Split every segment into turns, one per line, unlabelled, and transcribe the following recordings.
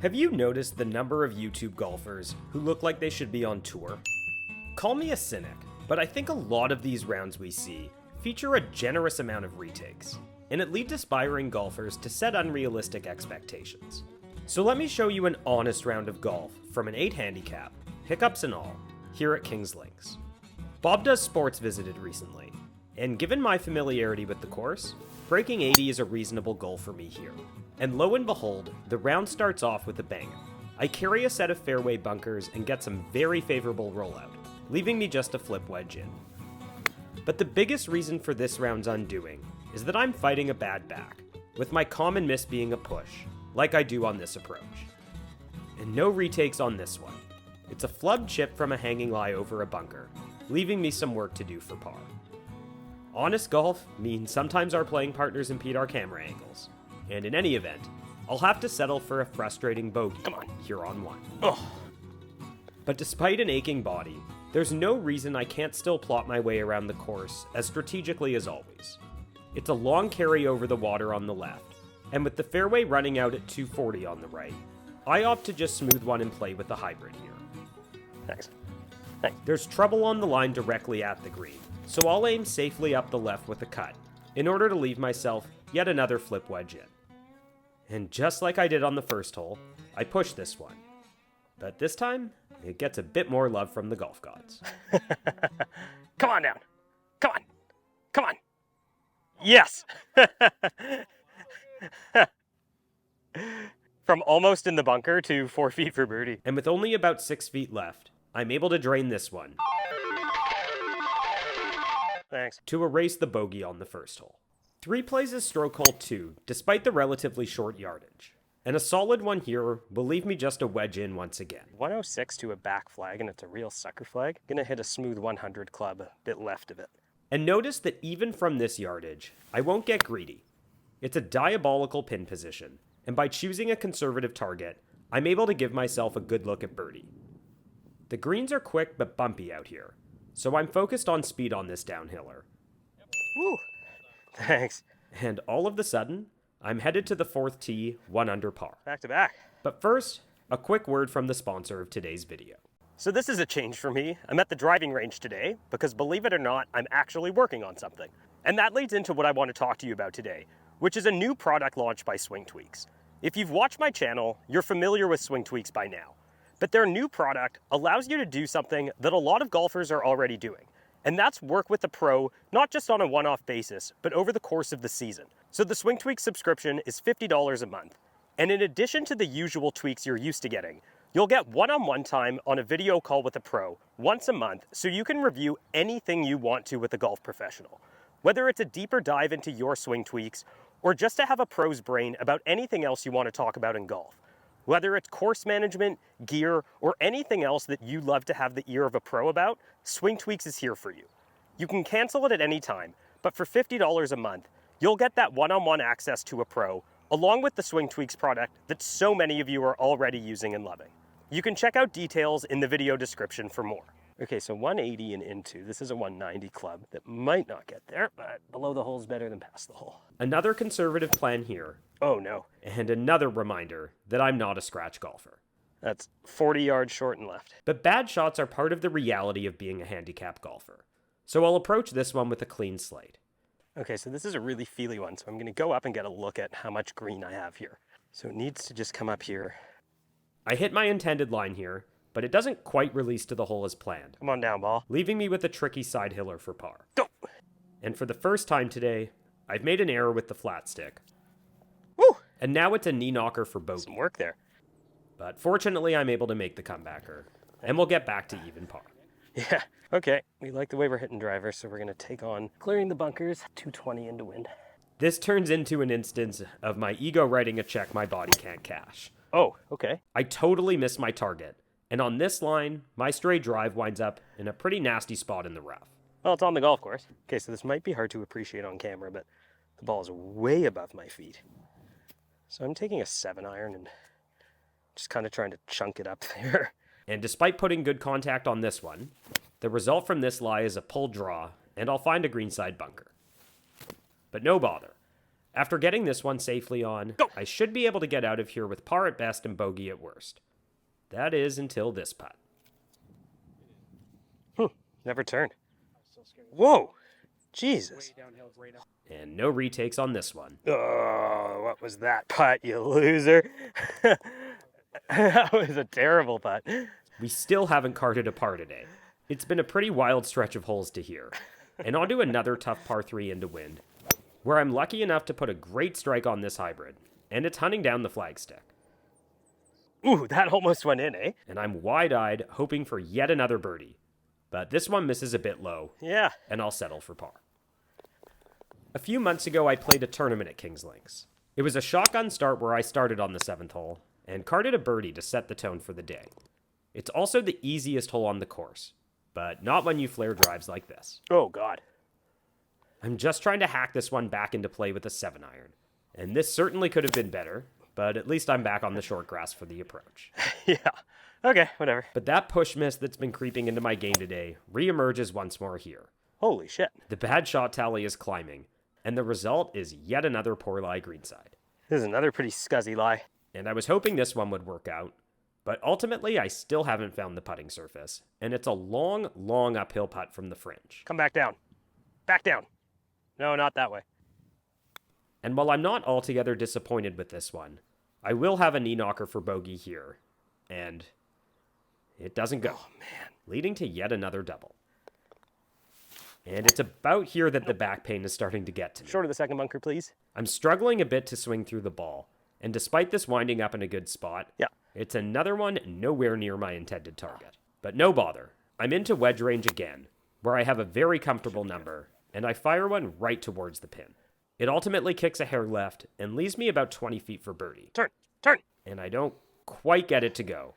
Have you noticed the number of YouTube golfers who look like they should be on tour? Call me a cynic, but I think a lot of these rounds we see feature a generous amount of retakes, and it leads aspiring golfers to set unrealistic expectations. So let me show you an honest round of golf from an 8 handicap, hiccups and all, here at King's Links. Bob Does Sports visited recently, and given my familiarity with the course, breaking 80 is a reasonable goal for me here. And lo and behold, the round starts off with a banger. I carry a set of fairway bunkers and get some very favorable rollout, leaving me just a flip wedge in. But the biggest reason for this round's undoing is that I'm fighting a bad back, with my common miss being a push, like I do on this approach. And no retakes on this one. It's a flub chip from a hanging lie over a bunker, leaving me some work to do for par. Honest golf means sometimes our playing partners impede our camera angles, and in any event, I'll have to settle for a frustrating bogey here on one. Ugh. But despite an aching body, there's no reason I can't still plot my way around the course as strategically as always. It's a long carry over the water on the left, and with the fairway running out at 240 on the right, I opt to just smooth one and play with the hybrid here.
Thanks.
There's trouble on the line directly at the green, so I'll aim safely up the left with a cut, in order to leave myself yet another flip wedge in. And just like I did on the first hole, I push this one. But this time, it gets a bit more love from the golf gods.
Come on down. Come on. Come on. Yes. From almost in the bunker to 4 feet for birdie.
And with only about 6 feet left, I'm able to drain this one.
Thanks.
To erase the bogey on the first hole. 3 plays is stroke hole 2, despite the relatively short yardage. And a solid one here will leave me just a wedge in once again.
106 to a back flag, and it's a real sucker flag. Gonna hit a smooth 100 club a bit left of it.
And notice that even from this yardage, I won't get greedy. It's a diabolical pin position, and by choosing a conservative target, I'm able to give myself a good look at birdie. The greens are quick but bumpy out here, so I'm focused on speed on this downhiller.
Woo! Thanks.
And all of a sudden, I'm headed to the 4th tee, 1 under par.
Back to back.
But first, a quick word from the sponsor of today's video.
So this is a change for me. I'm at the driving range today because, believe it or not, I'm actually working on something. And that leads into what I want to talk to you about today, which is a new product launched by Swingtweaks. If you've watched my channel, you're familiar with Swingtweaks by now. But their new product allows you to do something that a lot of golfers are already doing. And that's work with a pro, not just on a one-off basis, but over the course of the season. So the Swingtweaks subscription is $50 a month. And in addition to the usual tweaks you're used to getting, you'll get one-on-one time on a video call with a pro once a month so you can review anything you want to with a golf professional. Whether it's a deeper dive into your swing tweaks, or just to have a pro's brain about anything else you want to talk about in golf. Whether it's course management, gear, or anything else that you love to have the ear of a pro about, Swingtweaks is here for you. You can cancel it at any time, but for $50 a month, you'll get that one-on-one access to a pro, along with the Swingtweaks product that so many of you are already using and loving. You can check out details in the video description for more. Okay, so 180 and into. This is a 190 club that might not get there, but below the hole is better than past the hole.
Another conservative plan here.
Oh no.
And another reminder that I'm not a scratch golfer.
That's 40 yards short and left.
But bad shots are part of the reality of being a handicap golfer. So I'll approach this one with a clean slate.
Okay, so this is a really feely one, so I'm gonna go up and get a look at how much green I have here. So it needs to just come up here.
I hit my intended line here, but it doesn't quite release to the hole as planned.
Come on down, ball.
Leaving me with a tricky side hiller for par.
Go!
And for the first time today, I've made an error with the flat stick.
Woo!
And now it's a knee knocker for bogey.
Some work there.
But fortunately, I'm able to make the comebacker, and we'll get back to even par.
Yeah, okay. We like the way we're hitting drivers, so we're gonna take on clearing the bunkers, 220 into wind.
This turns into an instance of my ego writing a check my body can't cash.
Oh, okay.
I totally miss my target, and on this line, my stray drive winds up in a pretty nasty spot in the rough.
Well, it's on the golf course. Okay, so this might be hard to appreciate on camera, but the ball is way above my feet. So I'm taking a 7-iron and just kind of trying to chunk it up there.
And despite putting good contact on this one, the result from this lie is a pull draw, and I'll find a greenside bunker. But no bother. After getting this one safely on,
Go.
I should be able to get out of here with par at best and bogey at worst. That is until this putt.
Never turned. Whoa! Jesus.
And no retakes on this one.
Oh, what was that putt, you loser? That was a terrible putt.
We still haven't carted a par today. It's been a pretty wild stretch of holes to here. And onto another tough par 3 into wind, where I'm lucky enough to put a great strike on this hybrid, and it's hunting down the flagstick.
Ooh, that almost went in, eh?
And I'm wide-eyed, hoping for yet another birdie. But this one misses a bit low,
Yeah.
and I'll settle for par. A few months ago, I played a tournament at Kings Links. It was a shotgun start where I started on the 7th hole, and carded a birdie to set the tone for the day. It's also the easiest hole on the course, but not when you flare drives like this.
Oh, God.
I'm just trying to hack this one back into play with a 7-iron, and this certainly could have been better, but at least I'm back on the short grass for the approach.
Yeah. Okay, whatever.
But that push miss that's been creeping into my game today reemerges once more here.
Holy shit.
The bad shot tally is climbing, and the result is yet another poor lie greenside.
This is another pretty scuzzy lie.
And I was hoping this one would work out, but ultimately I still haven't found the putting surface, and it's a long, long uphill putt from the fringe.
Come back down. Back down. No, not that way.
And while I'm not altogether disappointed with this one, I will have a knee knocker for bogey here, and it doesn't go.
Oh, man.
Leading to yet another double. And it's about here that the back pain is starting to get to me.
Short of the second bunker, please.
I'm struggling a bit to swing through the ball, and despite this winding up in a good spot,
Yeah.
it's another one nowhere near my intended target. But no bother. I'm into wedge range again, where I have a very comfortable number, and I fire one right towards the pin. It ultimately kicks a hair left and leaves me about 20 feet for birdie.
Turn.
And I don't quite get it to go,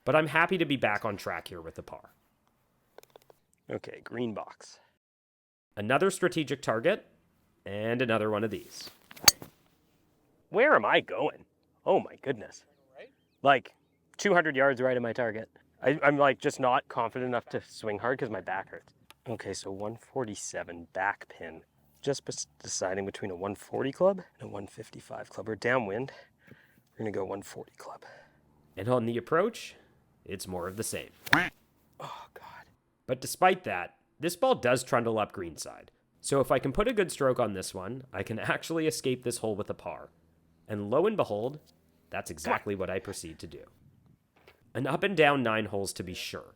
but I'm happy to be back on track here with the par.
Okay, green box.
Another strategic target, and another one of these.
Where am I going? Oh my goodness. Like 200 yards right at my target. I'm like just not confident enough to swing hard because my back hurts. Okay, so 147 back pin. Just deciding between a 140 club and a 155 club. We're downwind. We're going to go 140 club.
And on the approach, it's more of the same.
Oh, God.
But despite that, this ball does trundle up greenside. So if I can put a good stroke on this one, I can actually escape this hole with a par. And lo and behold, that's exactly what I proceed to do. An up and down 9 holes to be sure.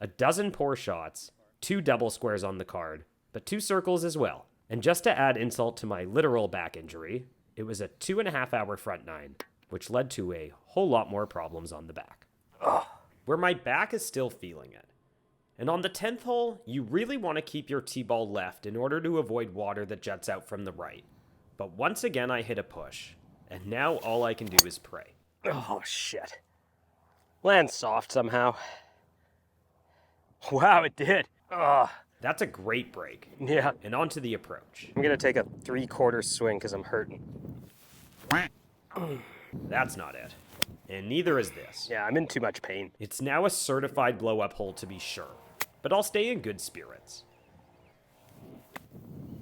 A dozen poor shots, 2 double squares on the card, but 2 circles as well. And just to add insult to my literal back injury, it was a 2.5-hour front 9, which led to a whole lot more problems on the back. Where my back is still feeling it. And on the 10th hole, you really want to keep your tee-ball left in order to avoid water that juts out from the right. But once again I hit a push, and now all I can do is pray.
Oh, shit. Land soft somehow. Wow, it did. Ugh.
That's a great break.
Yeah.
And on to the approach.
I'm going to take a 3/4 swing because I'm hurting.
That's not it. And neither is this.
Yeah, I'm in too much pain.
It's now a certified blow-up hole to be sure, but I'll stay in good spirits.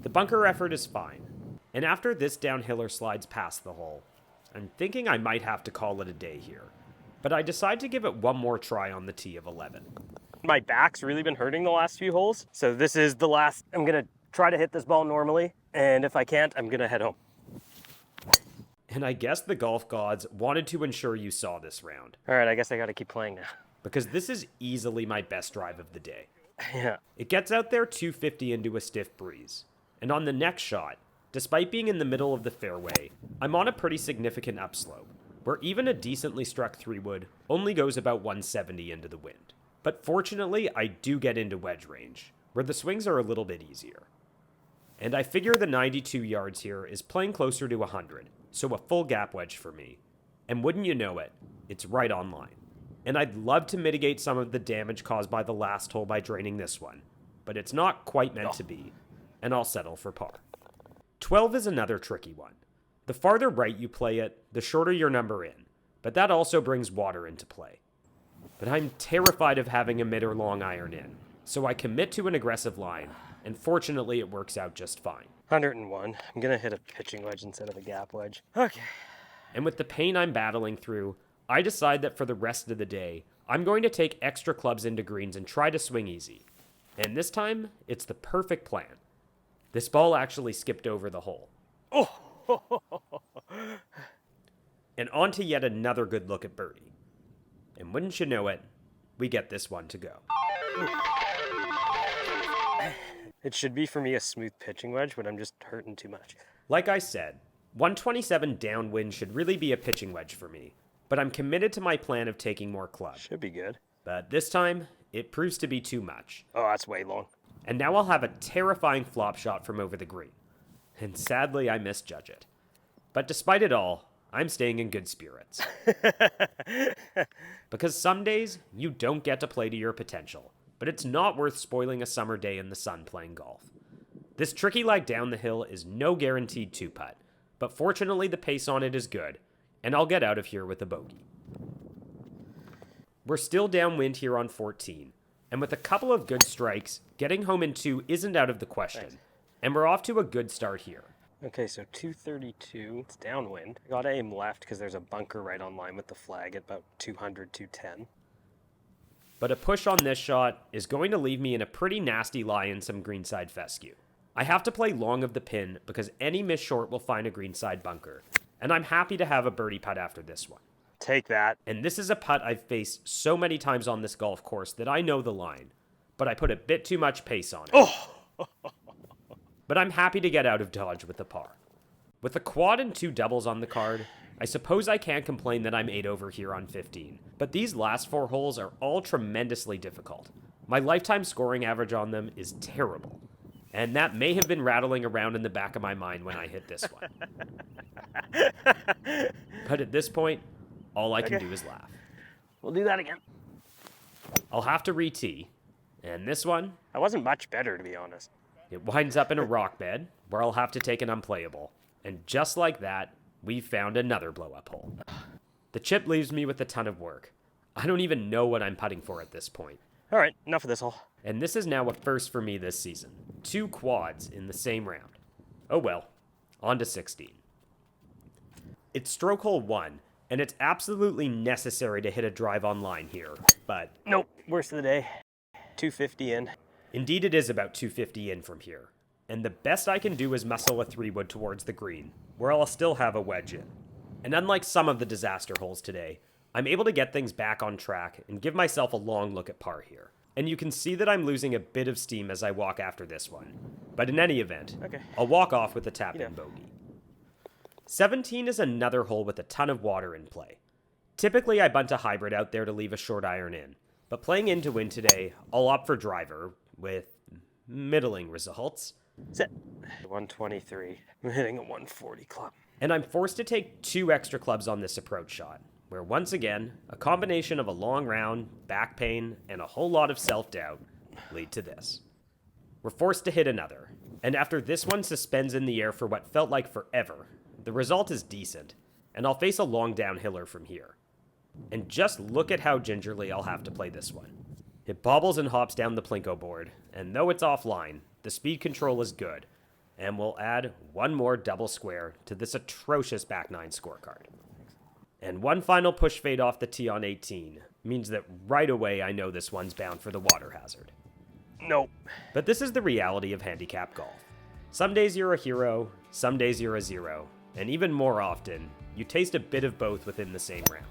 The bunker effort is fine, and after this downhiller slides past the hole, I'm thinking I might have to call it a day here, but I decide to give it one more try on the tee of 11.
My back's really been hurting the last few holes, so this is the last. I'm going to try to hit this ball normally, and if I can't, I'm going to head home.
And I guess the golf gods wanted to ensure you saw this round,
All right, I guess I got to keep playing now.
because this is easily my best drive of the day.
Yeah.
It gets out there 250 into a stiff breeze. And on the next shot, despite being in the middle of the fairway, I'm on a pretty significant upslope, where even a decently struck 3-wood only goes about 170 into the wind. But fortunately, I do get into wedge range, where the swings are a little bit easier. And I figure the 92 yards here is playing closer to 100, so a full gap wedge for me. And wouldn't you know it, it's right on line. And I'd love to mitigate some of the damage caused by the last hole by draining this one, but it's not quite meant to be, and I'll settle for par. 12 is another tricky one. The farther right you play it, the shorter your number in, but that also brings water into play. But I'm terrified of having a mid or long iron in, so I commit to an aggressive line, and fortunately it works out just fine.
101. I'm gonna hit a pitching wedge instead of a gap wedge. Okay.
And with the pain I'm battling through, I decide that for the rest of the day, I'm going to take extra clubs into greens and try to swing easy. And this time, it's the perfect plan. This ball actually skipped over the hole.
Oh!
And on to yet another good look at birdie. And wouldn't you know it, we get this one to go.
It should be for me a smooth pitching wedge, but I'm just hurting too much.
Like I said, 127 downwind should really be a pitching wedge for me, but I'm committed to my plan of taking more club.
Should be good.
But this time, it proves to be too much.
Oh, that's way long.
And now I'll have a terrifying flop shot from over the green. And sadly, I misjudge it. But despite it all, I'm staying in good spirits. Because some days, you don't get to play to your potential, but it's not worth spoiling a summer day in the sun playing golf. This tricky leg down the hill is no guaranteed two-putt, but fortunately the pace on it is good, and I'll get out of here with a bogey. We're still downwind here on 14, and with a couple of good strikes, getting home in 2 isn't out of the question, and we're off to a good start here.
Okay, so 232. It's downwind. I gotta aim left because there's a bunker right on line with the flag at about 200, 210.
But a push on this shot is going to leave me in a pretty nasty lie in some greenside fescue. I have to play long of the pin because any miss short will find a greenside bunker, and I'm happy to have a birdie putt after this one.
Take that.
And this is a putt I've faced so many times on this golf course that I know the line, but I put a bit too much pace on it.
Oh!
But I'm happy to get out of Dodge with a par. With a quad and 2 doubles on the card, I suppose I can't complain that I'm 8 over here on 15, but these last 4 holes are all tremendously difficult. My lifetime scoring average on them is terrible, and that may have been rattling around in the back of my mind when I hit this one. But at this point, all I can do is laugh.
We'll do that again.
I'll have to re-tee, and this one,
I wasn't much better, to be honest.
it winds up in a rock bed where I'll have to take an unplayable. And just like that, we've found another blow-up hole. The chip leaves me with a ton of work. I don't even know what I'm putting for at this point.
All right, enough of this hole.
And this is now a first for me this season. 2 quads in the same round. Oh well, on to 16. It's stroke hole 1, and it's absolutely necessary to hit a drive on line here, but
Nope, worst of the day. 250 in.
indeed it is about 250 in from here. And the best I can do is muscle a 3-wood towards the green, where I'll still have a wedge in. And unlike some of the disaster holes today, I'm able to get things back on track and give myself a long look at par here. And you can see that I'm losing a bit of steam as I walk after this one. But in any event, I'll walk off with a tap-in bogey. 17 is another hole with a ton of water in play. Typically I bunt a hybrid out there to leave a short iron in, but playing in to win today, I'll opt for driver, with middling results.
Set. 123. I'm hitting a 140 club.
And I'm forced to take 2 extra clubs on this approach shot, where once again, a combination of a long round, back pain, and a whole lot of self-doubt lead to this. We're forced to hit another, and after this one suspends in the air for what felt like forever, the result is decent, and I'll face a long downhiller from here. And just look at how gingerly I'll have to play this one. It bobbles and hops down the plinko board, and though it's offline, the speed control is good, and we'll add one more double square to this atrocious back 9 scorecard. And one final push fade off the tee on 18 means that right away I know this one's bound for the water hazard.
Nope.
But this is the reality of handicap golf. Some days you're a hero, some days you're a 0, and even more often, you taste a bit of both within the same round.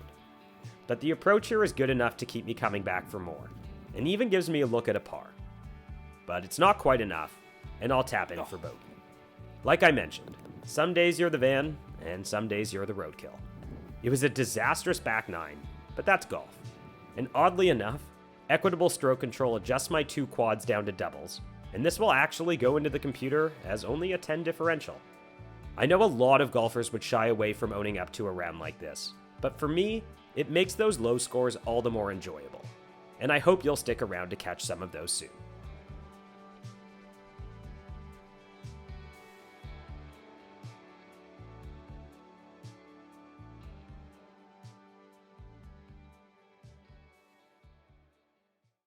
But the approach here is good enough to keep me coming back for more, and even gives me a look at a par. But it's not quite enough, and I'll tap in for bogey. Like I mentioned, some days you're the van, and some days you're the roadkill. It was a disastrous back 9, but that's golf. And oddly enough, equitable stroke control adjusts my 2 quads down to doubles, and this will actually go into the computer as only a 10 differential. I know a lot of golfers would shy away from owning up to a round like this, but for me, it makes those low scores all the more enjoyable. And I hope you'll stick around to catch some of those soon.